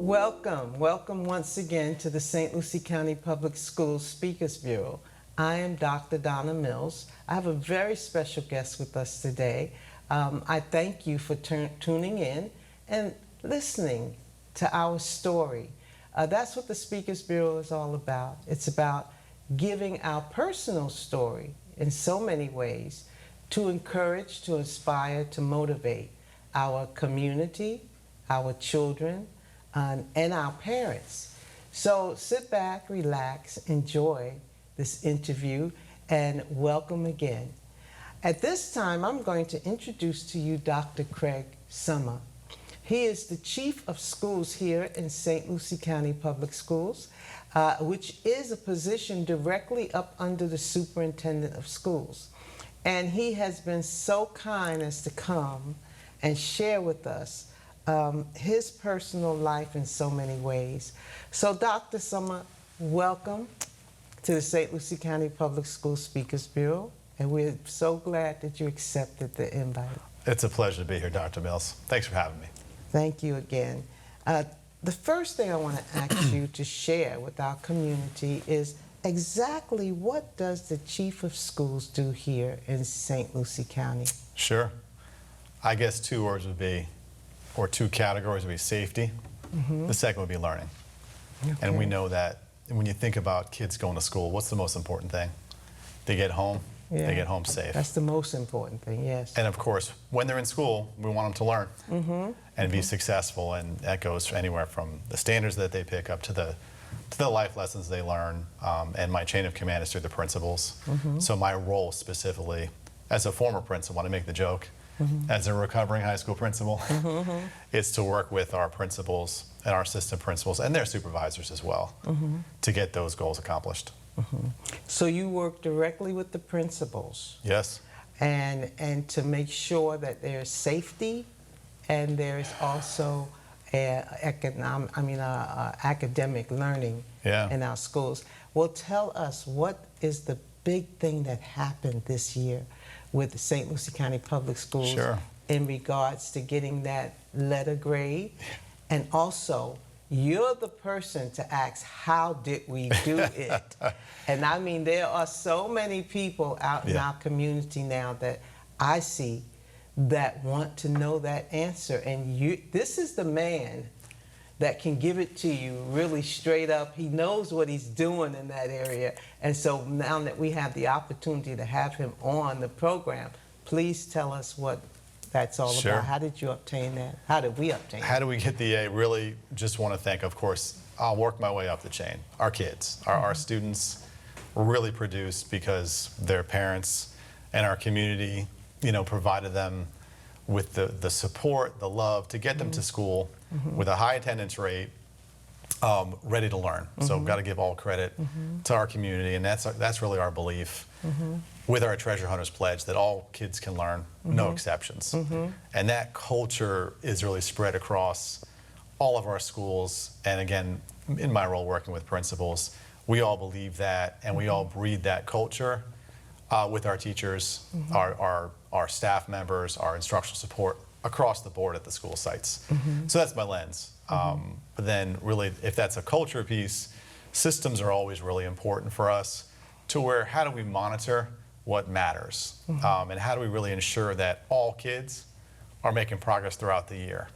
Welcome once again to the St. Lucie County Public Schools Speakers Bureau. I am Dr. Donna Mills. I have a very special guest with us today. I thank you for tuning in and listening to our story. That's what the Speakers Bureau is all about. It's about giving our personal story in so many ways to encourage, to inspire, to motivate our community, our children, and our parents. So sit back, relax, enjoy this interview, and welcome again. At this time, I'm going to introduce to you Dr. Craig Sommer. He is the Chief of Schools here in St. Lucie County Public Schools, which is a position directly up under the Superintendent of Schools. And he has been so kind as to come and share with us his personal life in so many ways. So Dr. Sommer, welcome to the St. Lucie County Public Schools Speakers Bureau, and we're so glad that you accepted the invite. It's a pleasure to be here, Dr. Mills. Thanks for having me. Thank you again. The first thing I want to ask you to share with our community is exactly what does the Chief of Schools do here in St. Lucie County? Sure. I guess two words would be, or two categories would be safety. The second would be learning. Okay. And we know that when you think about kids going to school, what's the most important thing? They get home, they get home safe. That's the most important thing, yes. And of course, when they're in school, we want them to learn and be successful. And that goes anywhere from the standards that they pick up to the life lessons they learn. And my chain of command is through the principals. So my role specifically, as a former principal, I want to make the joke, as a recovering high school principal, is to work with our principals and our assistant principals and their supervisors as well to get those goals accomplished. So you work directly with the principals? Yes. And to make sure that there's safety and there's also academic learning in our schools. Well, tell us, what is the big thing that happened this year with the St. Lucie County Public Schools in regards to getting that letter grade? And also, you're the person to ask, how did we do it? And I mean, there are so many people out in our community now that I see that want to know that answer. And this is the man that can give it to you really straight up. He knows what he's doing in that area. And so now that we have the opportunity to have him on the program, please tell us what that's all about. How did you obtain that? How did we obtain that? How do we get the A? Really just want to thank, of course, I'll work my way up the chain. Our kids, our students really produced because their parents and our community, provided them with the support, the love to get them to school with a high attendance rate, ready to learn. So we've got to give all credit to our community, and that's really our belief with our Treasure Hunters Pledge, that all kids can learn, no exceptions. And that culture is really spread across all of our schools. And again, in my role working with principals, we all believe that, and we all breed that culture with our teachers, our staff members, our instructional support across the board at the school sites. So that's my lens. But then really, if that's a culture piece, systems are always really important for us, to where how do we monitor what matters? And how do we really ensure that all kids are making progress throughout the year?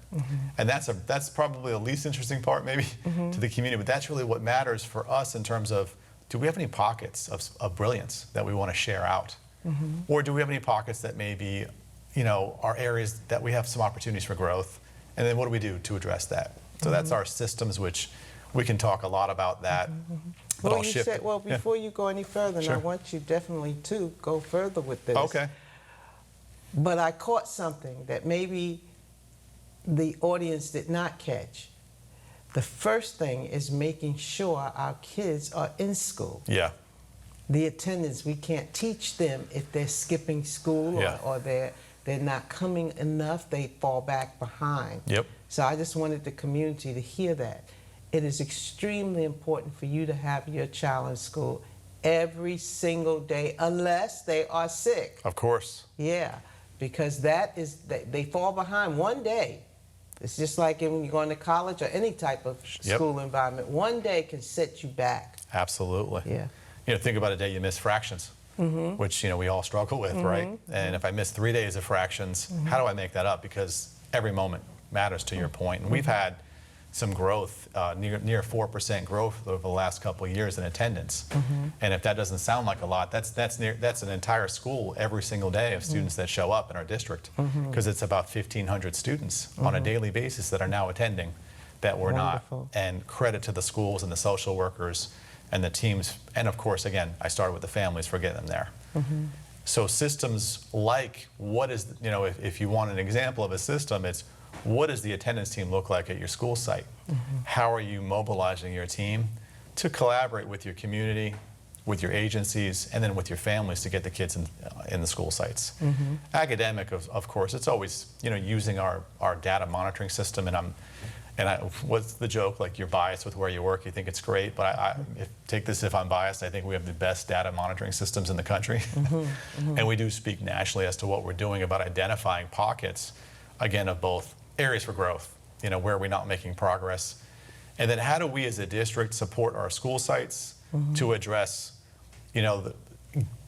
And that's probably the least interesting part maybe to the community, but that's really what matters for us in terms of, do we have any pockets of brilliance that we want to share out? Or do we have any pockets that maybe, are areas that we have some opportunities for growth? And then what do we do to address that? So that's our systems, which we can talk a lot about that. But well, before you go any further, and I want you definitely to go further with this. Okay. But I caught something that maybe the audience did not catch. The first thing is making sure our kids are in school. Yeah. The attendance, we can't teach them if they're skipping school or they're not coming enough, they fall back behind. Yep. So I just wanted the community to hear that. It is extremely important for you to have your child in school every single day, unless they are sick. Of course. Yeah, because that is, they fall behind one day. It's just like when you're going to college or any type of Yep. school environment. One day can set you back. Absolutely. Yeah. You know, think about a day you miss fractions, which, you know, we all struggle with, right? And if I miss 3 days of fractions, how do I make that up? Because every moment matters, to your point. And we've had some growth, near 4% growth over the last couple of years in attendance. And if that doesn't sound like a lot, that's an entire school every single day of students that show up in our district, because it's about 1,500 students on a daily basis that are now attending that were Wonderful. not. And credit to the schools and the social workers and the teams, and of course, again, I started with the families for getting them there. So systems like, what is, you know, if you want an example of a system, it's what does the attendance team look like at your school site? How are you mobilizing your team to collaborate with your community, with your agencies, and then with your families to get the kids in the school sites? Academic, of course, it's always, you know, using our data monitoring system, what's the joke? Like, you're biased with where you work, you think it's great, but take this if I'm biased, I think we have the best data monitoring systems in the country. And we do speak nationally as to what we're doing about identifying pockets, again, of both areas for growth, you know, where we're not making progress. And then how do we as a district support our school sites to address, you know,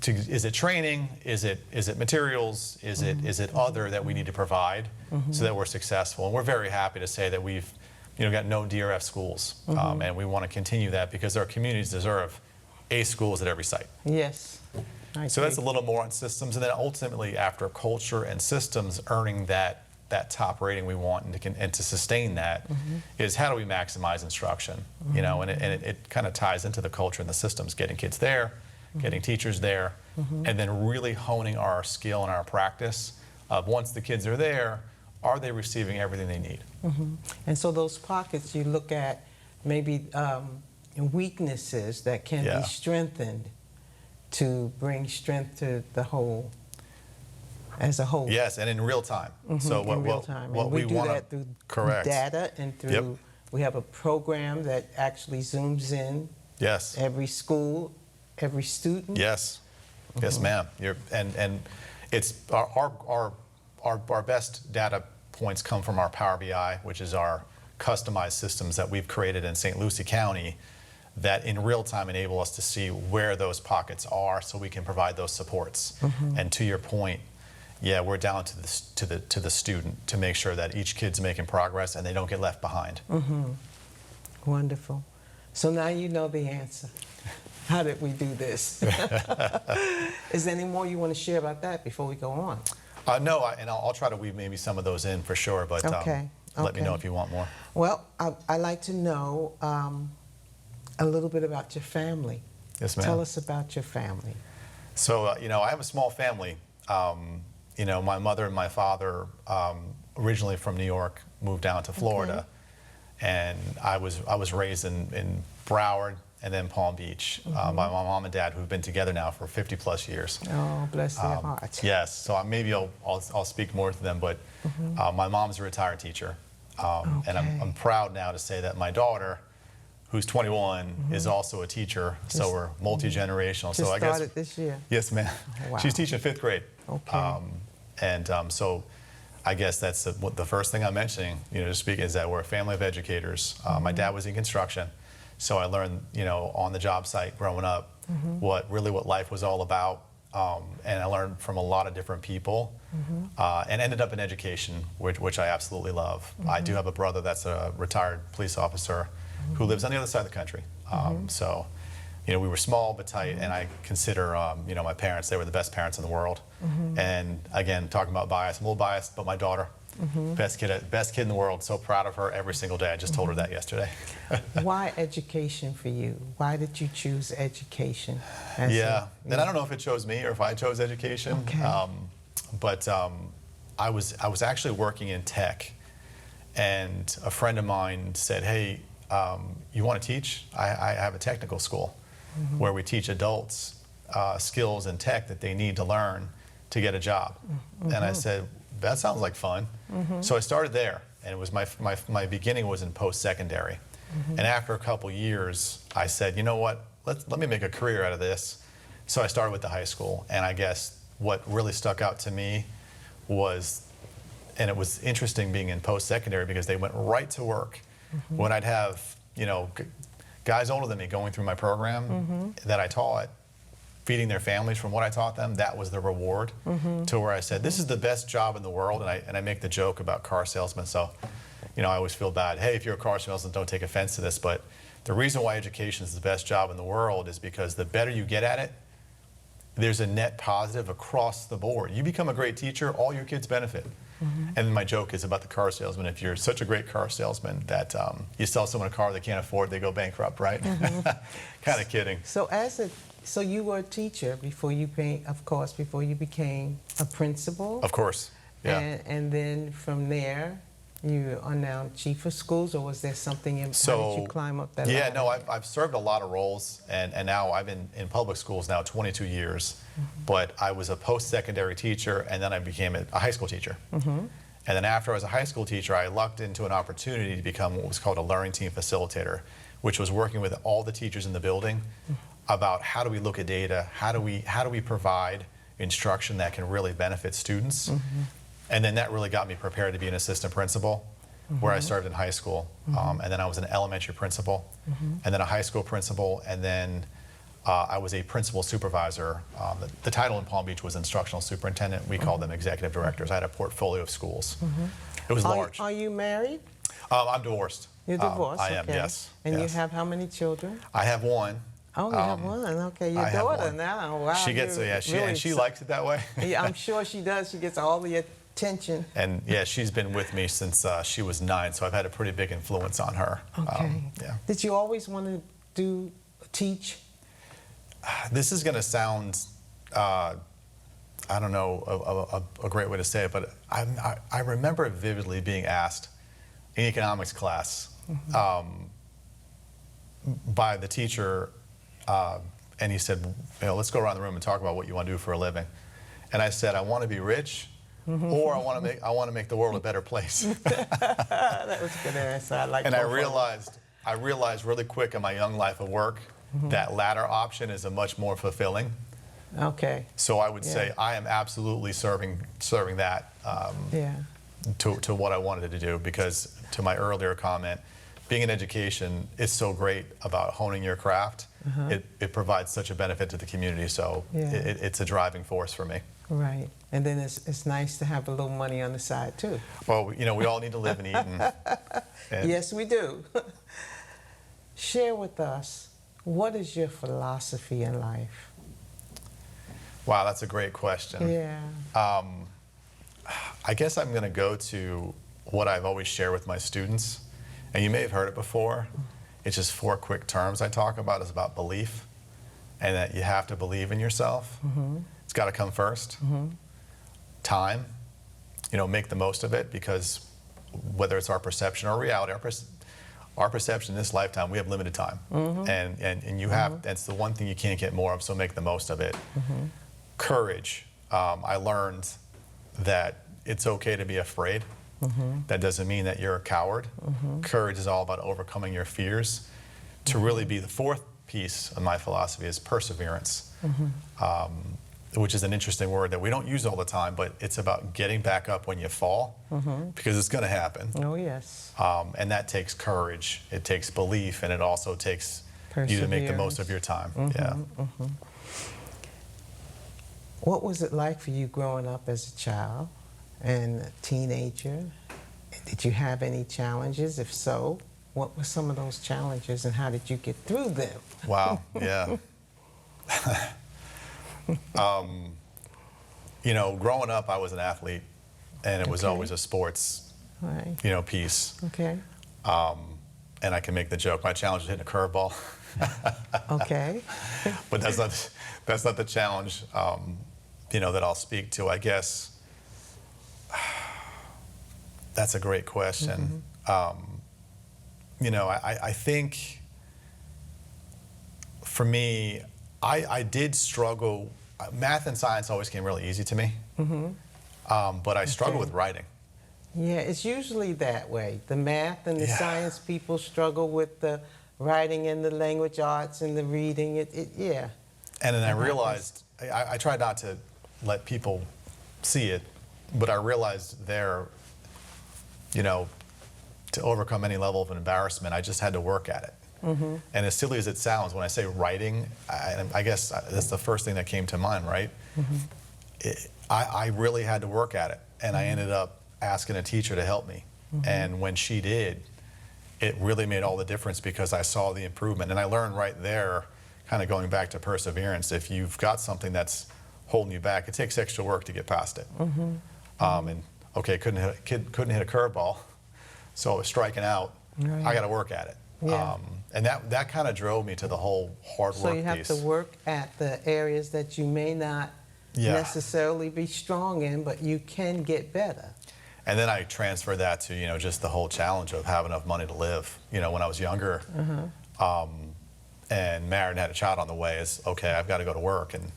is it training? Is it materials? Is it other that we need to provide so that we're successful? And we're very happy to say that we've, you know, got no DRF schools, and we want to continue that because our communities deserve A schools at every site. Yes. So that's a little more on systems, and then ultimately after culture and systems earning that top rating we want and to sustain that is how do we maximize instruction, you know, and it kind of ties into the culture and the systems, getting kids there, getting teachers there, and then really honing our skill and our practice of once the kids are there, are they receiving everything they need? And so those pockets, you look at maybe weaknesses that can be strengthened to bring strength to the whole, as a whole. Yes, and in real time. So in real time. what And we do want that through correct data and through, we have a program that actually zooms in Yes. every school, every student. Yes, yes, ma'am. And it's our best data points come from our Power BI, which is our customized systems that we've created in St. Lucie County that in real time enable us to see where those pockets are so we can provide those supports. And to your point, yeah, we're down to the student to make sure that each kid's making progress and they don't get left behind. Wonderful. So now you know the answer. How did we do this? Is there any more you want to share about that before we go on? No, and I'll try to weave maybe some of those in for sure, but let me know if you want more. Well, I'd like to know a little bit about your family. Yes, ma'am. Tell us about your family. So, you know, I have a small family. You know, my mother and my father, originally from New York, moved down to Florida. And I was raised in Broward and then Palm Beach by my mom and dad, who've been together now for 50 plus years. Oh, bless their hearts. Yes, so maybe I'll speak more to them, but my mom's a retired teacher. And I'm proud now to say that my daughter, who's 21, is also a teacher, so we're multi-generational. So I guess started this year. Yes, ma'am. Wow. She's teaching 5th grade. Okay. So I guess that's the first thing I'm mentioning, you know, to speak, is that we're a family of educators. My dad was in construction, so I learned, you know, on the job site growing up what life was all about. And I learned from a lot of different people and ended up in education, which I absolutely love. I do have a brother that's a retired police officer who lives on the other side of the country. So, you know, we were small but tight, and I consider, you know, my parents, they were the best parents in the world. And again, talking about bias, I'm a little biased, but my daughter, best kid in the world. So proud of her every single day. I just told her that yesterday. Why education for you? Why did you choose education? And I don't know if it chose me or if I chose education. But I was actually working in tech, and a friend of mine said, "Hey, you want to teach? I have a technical school where we teach adults skills in tech that they need to learn to get a job." And I said, that sounds like fun. So I started there, and it was my beginning was in post-secondary. And after a couple years, I said, you know what, let me make a career out of this. So I started with the high school, and I guess what really stuck out to me was and it was interesting being in post-secondary because they went right to work. When I'd have, guys older than me going through my program that I taught, feeding their families from what I taught them, that was the reward, to where I said, this is the best job in the world. And I make the joke about car salesmen. So, I always feel bad. Hey, if you're a car salesman, don't take offense to this. But the reason why education is the best job in the world is because the better you get at it, there's a net positive across the board. You become a great teacher, all your kids benefit. And my joke is about the car salesman. If you're such a great car salesman that you sell someone a car they can't afford, they go bankrupt, right? Kind of kidding. So you were a teacher before you became a principal? Of course, yeah. And then from there, you are now chief of schools, or was there something how did you climb up that ladder? Yeah, no, I've served a lot of roles, and now I've been in public schools now 22 years, but I was a post-secondary teacher, and then I became a high school teacher. And then after I was a high school teacher, I lucked into an opportunity to become what was called a learning team facilitator, which was working with all the teachers in the building about how do we look at data, how do we provide instruction that can really benefit students. And then that really got me prepared to be an assistant principal, where I served in high school. And then I was an elementary principal, and then a high school principal, and then I was a principal supervisor. The title in Palm Beach was instructional superintendent. We called them executive directors. I had a portfolio of schools. It was large. Are you married? I'm divorced. You're divorced, I am, okay. yes. And yes. you have how many children? I have one. Oh, you have one. Okay, your I have daughter one. now. Wow. She gets, really she likes it that way. Yeah, I'm sure she does. She gets all the attention. And yeah, she's been with me since she was 9, so I've had a pretty big influence on her. Okay. Yeah. Did you always want to teach? This is going to sound, I don't know, a great way to say it, but I remember vividly being asked in economics class by the teacher, and he said, let's go around the room and talk about what you want to do for a living. And I said, I want to be rich, or I want to make the world a better place. That was a good answer. I like. And I realized really quick in my young life of work that latter option is a much more fulfilling. Okay. So I would say I am absolutely serving that to what I wanted to do, because to my earlier comment, being in education is so great about honing your craft. It provides such a benefit to the community, so it's a driving force for me. Right. And then it's nice to have a little money on the side too. Well, we all need to live and eat. And yes, we do. Share with us, what is your philosophy in life? Wow, that's a great question. Yeah. I guess I'm going to go to what I've always shared with my students, and you may have heard it before. It's just 4 quick terms I talk about. It's about belief, and that you have to believe in yourself. It's got to come first. Time, make the most of it, because whether it's our perception or reality, our perception in this lifetime, we have limited time, and you have. That's the one thing you can't get more of. So make the most of it. Courage. I learned that it's okay to be afraid. That doesn't mean that you're a coward. Courage is all about overcoming your fears. To really be the 4th piece of my philosophy is perseverance, which is an interesting word that we don't use all the time, but it's about getting back up when you fall, because it's going to happen. Oh, yes. And that takes courage. It takes belief, and it also takes you to make the most of your time. What was it like for you growing up as a child and a teenager? Did you have any challenges? If so, what were some of those challenges, and how did you get through them? Wow, yeah. Growing up, I was an athlete, and it was always a sports, piece. Okay. And I can make the joke, my challenge was hitting a curveball. Okay. But that's not the challenge, that I'll speak to. I guess that's a great question. I think for me, I did struggle. Math and science always came really easy to me, but I struggle with writing. Yeah, it's usually that way. The math and the science people struggle with the writing and the language arts and the reading. And then I realized, I tried not to let people see it, but I realized there you know, to overcome any level of embarrassment, I just had to work at it. And as silly as it sounds, when I say writing, I guess that's the first thing that came to mind, right? I really had to work at it, and I ended up asking a teacher to help me. And when she did, it really made all the difference because I saw the improvement. And I learned right there, kind of going back to perseverance, if you've got something that's holding you back, it takes extra work to get past it. And okay, couldn't hit a curveball, so I was striking out. Right. I got to work at it. Yeah. And that kind of drove me to the whole hard work So you have piece. to work at the areas that you may not necessarily be strong in, but you can get better. And then I transferred that to, you know, just the whole challenge of having enough money to live. You know, when I was younger and married and had a child on the way, is okay, I've got to go to work. And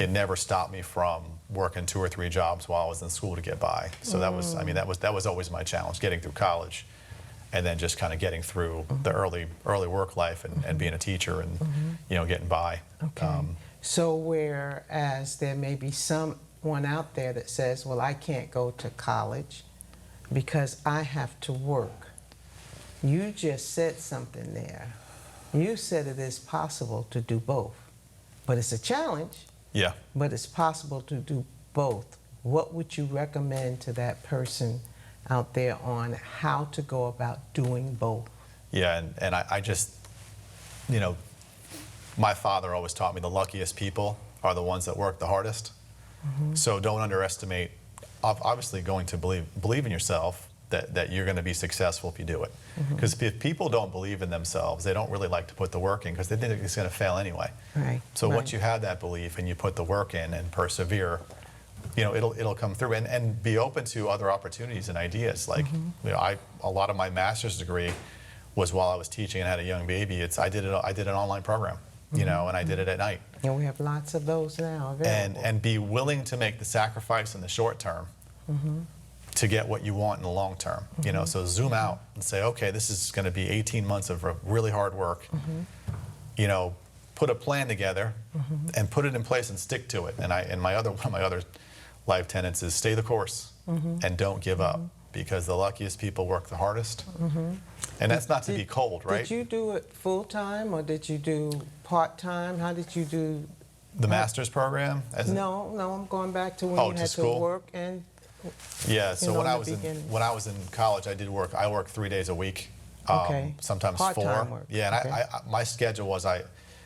it never stopped me from working 2 or 3 jobs while I was in school to get by. So that was, I mean, that was always my challenge, getting through college. And then just kind of getting through the early work life and being a teacher and, you know, getting by. Okay. So whereas there may be someone out there that says, well, I can't go to college because I have to work. You just said something there. You said it is possible to do both. But it's a challenge. Yeah. But it's possible to do both. What would you recommend to that person out there on how to go about doing both? Yeah, and I just, you know, my father always taught me the luckiest people are the ones that work the hardest. So don't underestimate, obviously going to believe in yourself that you're going to be successful if you do it. Because if people don't believe in themselves, they don't really like to put the work in because they think it's going to fail anyway. Right. So once you have that belief and you put the work in and persevere, you know, it'll come through and be open to other opportunities and ideas. Like, you know, a lot of my master's degree was while I was teaching and had a young baby. I did an online program, you know, and I did it at night. And we have lots of those now available. And be willing to make the sacrifice in the short term to get what you want in the long term. You know, so zoom out and say, okay, this is going to be 18 months of really hard work. You know, put a plan together and put it in place and stick to it. And one of my other life tenets is stay the course and don't give up, because the luckiest people work the hardest. And that's not to be cold, right? Did you do it full-time or did you do part-time? How did you do the master's program? No, I'm going back to when you had school? to work and yeah. So when I was in college, I worked 3 days a week, sometimes part-time 4. work. Yeah, and my schedule was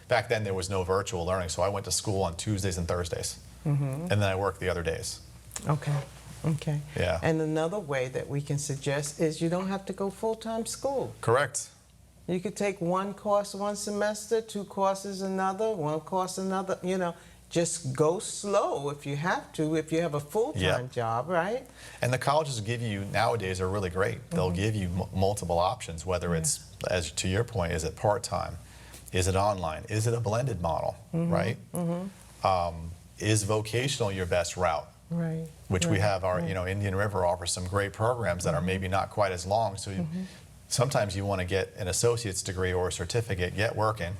back then there was no virtual learning, so I went to school on Tuesdays and Thursdays, and then I worked the other days. Okay. Yeah. And another way that we can suggest is you don't have to go full-time school. Correct. You could take one course one semester, 2 courses another, 1 course another, you know. Just go slow if you have to, if you have a full-time job, right? And the colleges give you, nowadays, are really great. They'll give you multiple options, whether it's, as to your point, is it part-time? Is it online? Is it a blended model, right? Is vocational your best route? Right. Which we have you know, Indian River offers some great programs that are maybe not quite as long. So sometimes you want to get an associate's degree or a certificate, get working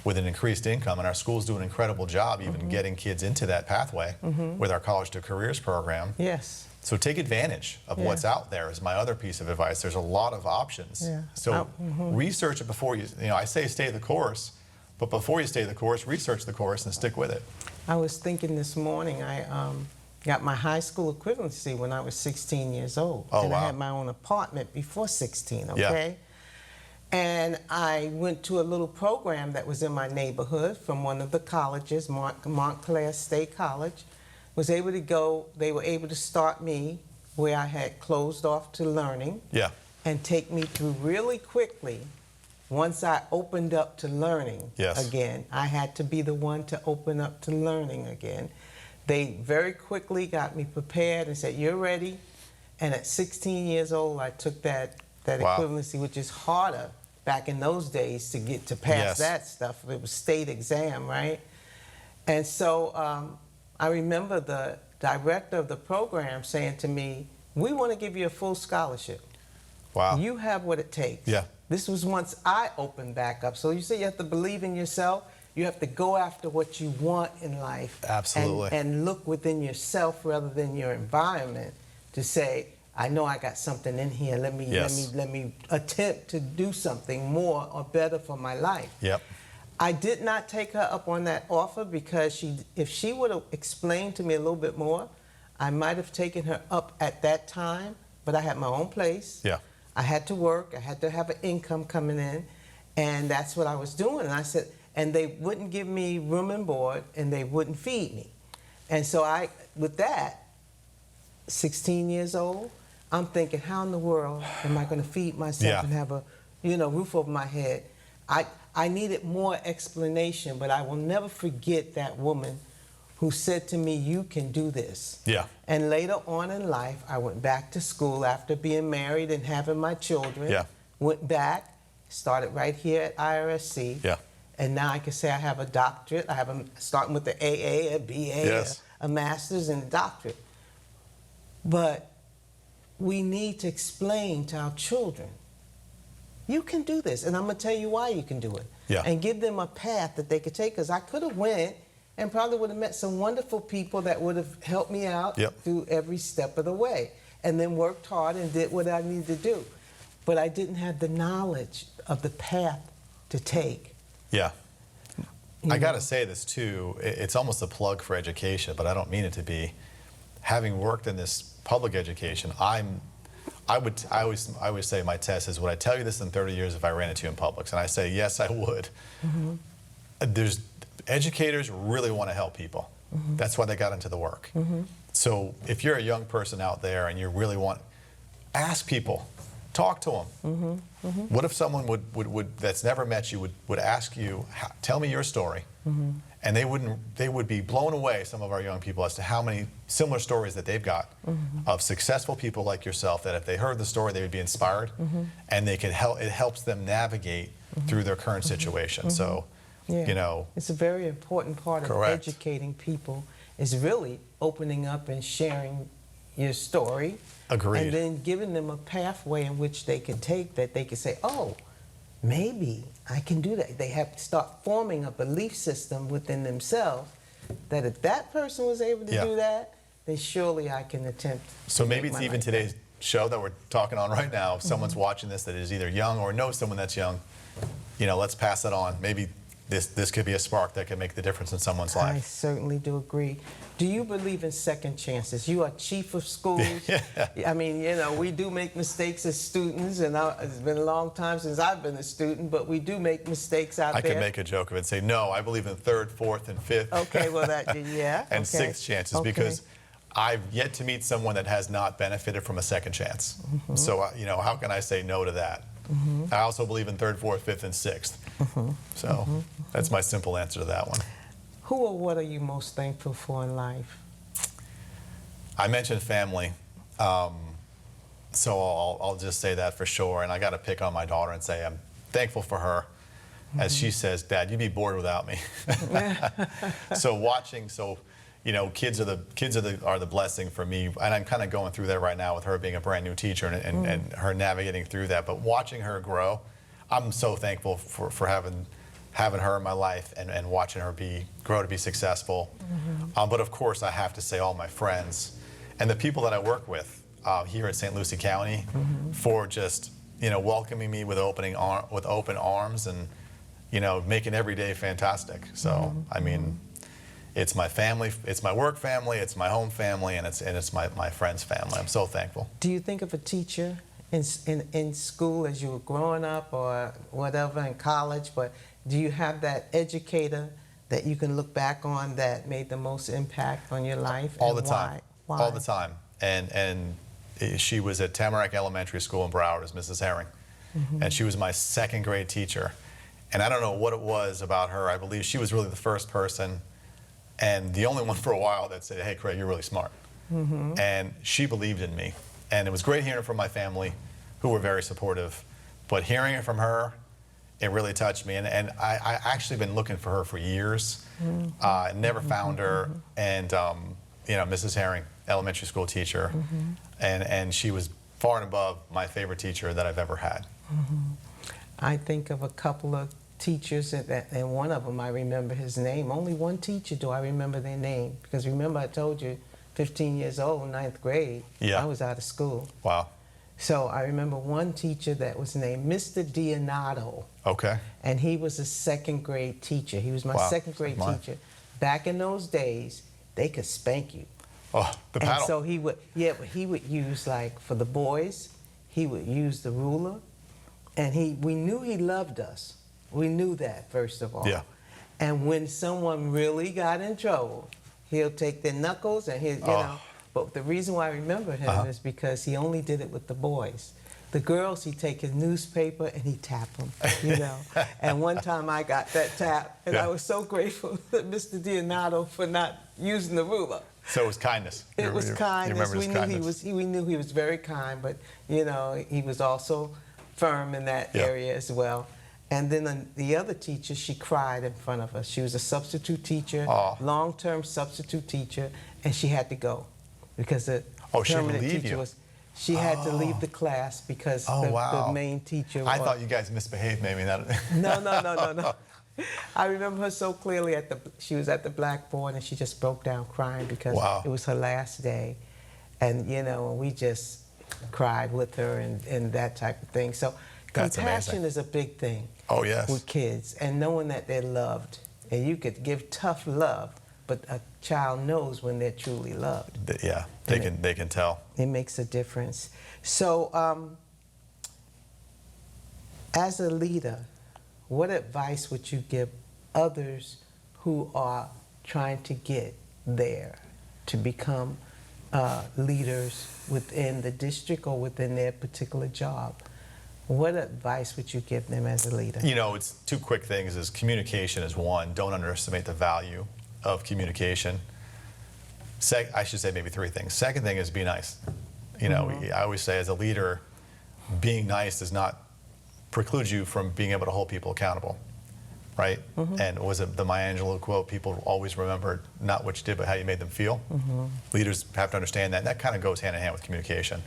with an increased income. And our schools do an incredible job even getting kids into that pathway with our College to Careers program. Yes. So take advantage of what's out there is my other piece of advice. There's a lot of options. Yeah. So research it before you know, I say stay the course, but before you stay the course, research the course and stick with it. I was thinking this morning, I got my high school equivalency when I was 16 years old. Oh, and wow. I had my own apartment before 16, okay? And I went to a little program that was in my neighborhood from one of the colleges, Montclair State College. Was able to go, they were able to start me where I had closed off to learning. Yeah. And take me through really quickly. Once I opened up to learning again, I had to be the one to open up to learning again. They very quickly got me prepared and said, you're ready. And at 16 years old, I took that equivalency, which is harder back in those days to get to pass that stuff. It was state exam, right? And so I remember the director of the program saying to me, we want to give you a full scholarship. Wow. You have what it takes. Yeah. This was once I opened back up. So you say you have to believe in yourself. You have to go after what you want in life. Absolutely. And look within yourself rather than your environment to say, I know I got something in here. Yes. Let me attempt to do something more or better for my life. Yep. I did not take her up on that offer because if she would have explained to me a little bit more, I might have taken her up at that time, but I had my own place. Yeah. I had to work. I had to have an income coming in, and that's what I was doing. And I said, and they wouldn't give me room and board, and they wouldn't feed me. And so with that, 16 years old, I'm thinking, how in the world am I going to feed myself and have a, roof over my head? I needed more explanation, but I will never forget that woman who said to me, you can do this. Yeah. And later on in life, I went back to school after being married and having my children. Yeah. Went back, started right here at IRSC. Yeah. And now I can say I have a doctorate. I have starting with the AA, a BA, Yes. a master's, and a doctorate. But we need to explain to our children, you can do this, and I'm going to tell you why you can do it. Yeah. And give them a path that they could take, because I could have went and probably would have met some wonderful people that would have helped me out through every step of the way, and then worked hard and did what I needed to do. But I didn't have the knowledge of the path to take. Yeah. I got to say this too, it's almost a plug for education, but I don't mean it to be. Having worked in this public education, I always say my test is, would I tell you this in 30 years if I ran into you in Publix? And I say, yes, I would. Educators really want to help people. That's why they got into the work. So if you're a young person out there and you really want, ask people, talk to them. What if someone would that's never met you would ask you, tell me your story? And they would be blown away, some of our young people, as to how many similar stories that they've got of successful people like yourself, that if they heard the story, they would be inspired, and they could help. It helps them navigate through their current situation. So, it's a very important part of educating people, is really opening up and sharing your story. Agreed. And then giving them a pathway in which they can take, that they can say, oh, maybe I can do that. They have to start forming a belief system within themselves that if that person was able to do that, then surely I can attempt. So maybe it's even today's show that we're talking on right now. If someone's watching this that is either young or knows someone that's young, let's pass it on. Maybe this could be a spark that can make the difference in someone's life. I certainly do agree. Do you believe in second chances? You are chief of schools. I mean, we do make mistakes as students, and it's been a long time since I've been a student, but we do make mistakes out there. I can make a joke of it and say, no, I believe in third, fourth, and fifth. Okay, well, and sixth chances, because I've yet to meet someone that has not benefited from a second chance. So, how can I say no to that? I also believe in third, fourth, fifth, and sixth. So that's my simple answer to that one. Who or what are you most thankful for in life? I mentioned family, so I'll just say that for sure. And I got to pick on my daughter and say I'm thankful for her. As she says, Dad, you'd be bored without me. Kids are the blessing for me, and I'm kind of going through that right now with her being a brand new teacher and her navigating through that. But watching her grow, I'm so thankful for having her in my life and watching her grow to be successful. But of course, I have to say all my friends and the people that I work with here at St. Lucie County for just welcoming me with open arms and making every day fantastic. So I mean, it's my family, it's my work family, it's my home family, and it's my friends' family. I'm so thankful. Do you think of a teacher in school as you were growing up or whatever, in college, but do you have that educator that you can look back on that made the most impact on your life? All the time. Why? All the time. And she was at Tamarack Elementary School in Broward as Mrs. Herring. And she was my second grade teacher. And I don't know what it was about her. I believe she was really the first person and the only one for a while that said, hey, Craig, you're really smart. And she believed in me. And it was great hearing it from my family, who were very supportive. But hearing it from her, it really touched me. And I actually been looking for her for years. Never found her. And, Mrs. Herring, elementary school teacher. And she was far and above my favorite teacher that I've ever had. I think of a couple of teachers, and one of them, I remember his name. Only one teacher do I remember their name. Because remember I told you, 15 years old, ninth grade, Yeah. I was out of school. Wow. So I remember one teacher that was named Mr. Donna, Okay. and he was a second grade teacher. He was my Wow. second grade Mine. teacher. Back in those days, they could spank you. Oh, the And paddle. so he would use, like, for the boys, he would use the ruler, and we knew he loved us. We knew that, first of all. Yeah. And when someone really got in trouble, he'll take their knuckles and you know. But the reason why I remember him is because he only did it with the boys. The girls, he'd take his newspaper and he'd tap them, you know. And one time I got that tap, and Yeah. I was so grateful to Mr. Donna for not using the ruler. So it was kindness. It was You kindness. remember his kindness. We knew he was very kind, but you know, he was also firm in that Yeah. area as well. And then the other teacher, she cried in front of us. She was a substitute teacher, long-term substitute teacher, and she had to go because the She had to permanent leave teacher you. was. She had to leave the class because the main teacher. I thought you guys misbehaved, maybe. No. I remember her so clearly she was at the blackboard and she just broke down crying because it was her last day. And, you know, we just cried with her and that type of thing. So That's compassion amazing. is a big thing Oh, yes. with kids, and knowing that they're loved. And you could give tough love, but a child knows when they're truly loved. Yeah, they can tell. It makes a difference. So as a leader, what advice would you give others who are trying to get there to become leaders within the district or within their particular job? What advice would you give them as a leader? You know, it's two quick things. Is communication is one. Don't underestimate the value of communication. I should say maybe three things. Second thing is be nice. You know, I always say as a leader, being nice does not preclude you from being able to hold people accountable, right? And was it the Maya Angelou quote, people always remember not what you did, but how you made them feel? Leaders have to understand that, and that kind of goes hand in hand with communication,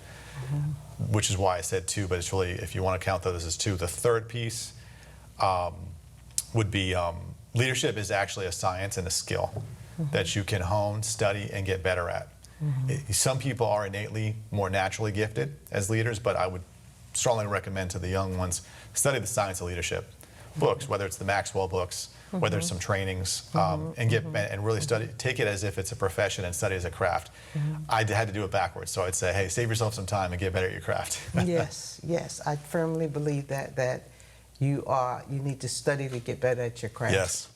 which is why I said two, but it's really, if you want to count those as two. The third piece would be leadership is actually a science and a skill that you can hone, study, and get better at. Some people are innately more naturally gifted as leaders, but I would strongly recommend to the young ones, study the science of leadership. Books, whether it's the Maxwell books, whether it's some trainings, and really study, take it as if it's a profession and study as a craft. I had to do it backwards, so I'd say, hey, save yourself some time and get better at your craft. Yes, I firmly believe that you need to study to get better at your craft. Yes.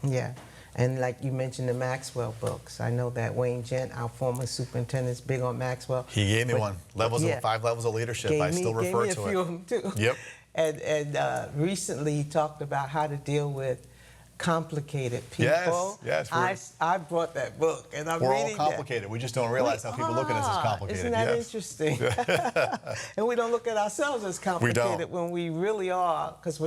Yeah. And like you mentioned the Maxwell books, I know that Wayne Gent, our former superintendent, is big on Maxwell. He gave me one. 5 levels of leadership. I still refer to it. Gave me a few of them too. Yep. And recently he talked about how to deal with complicated people. Yes. I brought that book, and I'm We're all reading complicated. We just don't realize how people look at us as complicated. Isn't that interesting? And we don't look at ourselves as complicated when we really are, because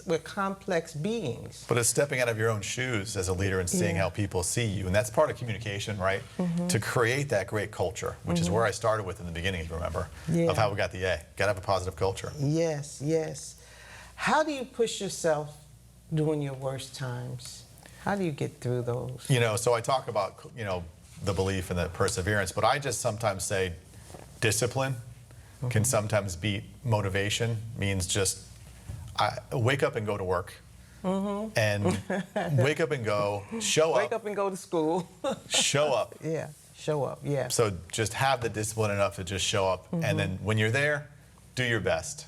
we're complex beings. But it's stepping out of your own shoes as a leader and seeing how people see you. And that's part of communication, right? To create that great culture, which is where I started with in the beginning, if you remember, of how we got the A. Got to have a positive culture. Yes. How do you push yourself during your worst times? How do you get through those? You know, so I talk about, you know, the belief and the perseverance, but I just sometimes say discipline can sometimes beat motivation. Means just wake up and go to work. And wake up and go, show up. Wake up and go to school. Show up. Yeah, show up, yeah. So just have the discipline enough to just show up. And then when you're there, do your best.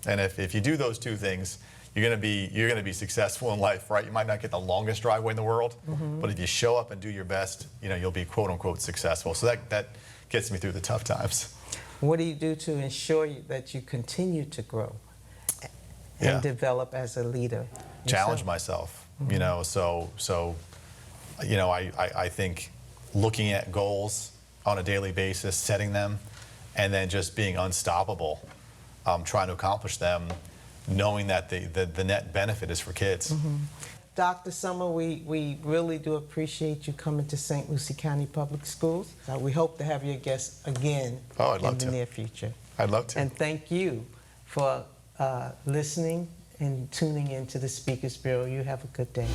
And if you do those two things, you're gonna be successful in life, right? You might not get the longest driveway in the world, but if you show up and do your best, you know, you'll be quote unquote successful. So that gets me through the tough times. What do you do to ensure that you continue to grow and develop as a leader? Challenge myself, you know, so you know, I think looking at goals on a daily basis, setting them, and then just being unstoppable, trying to accomplish them, knowing that the net benefit is for kids. Dr. Sommer, we really do appreciate you coming to St. Lucie County Public Schools. We hope to have your guests again in the near future. I'd love to. And thank you for listening and tuning into the Speakers Bureau. You have a good day.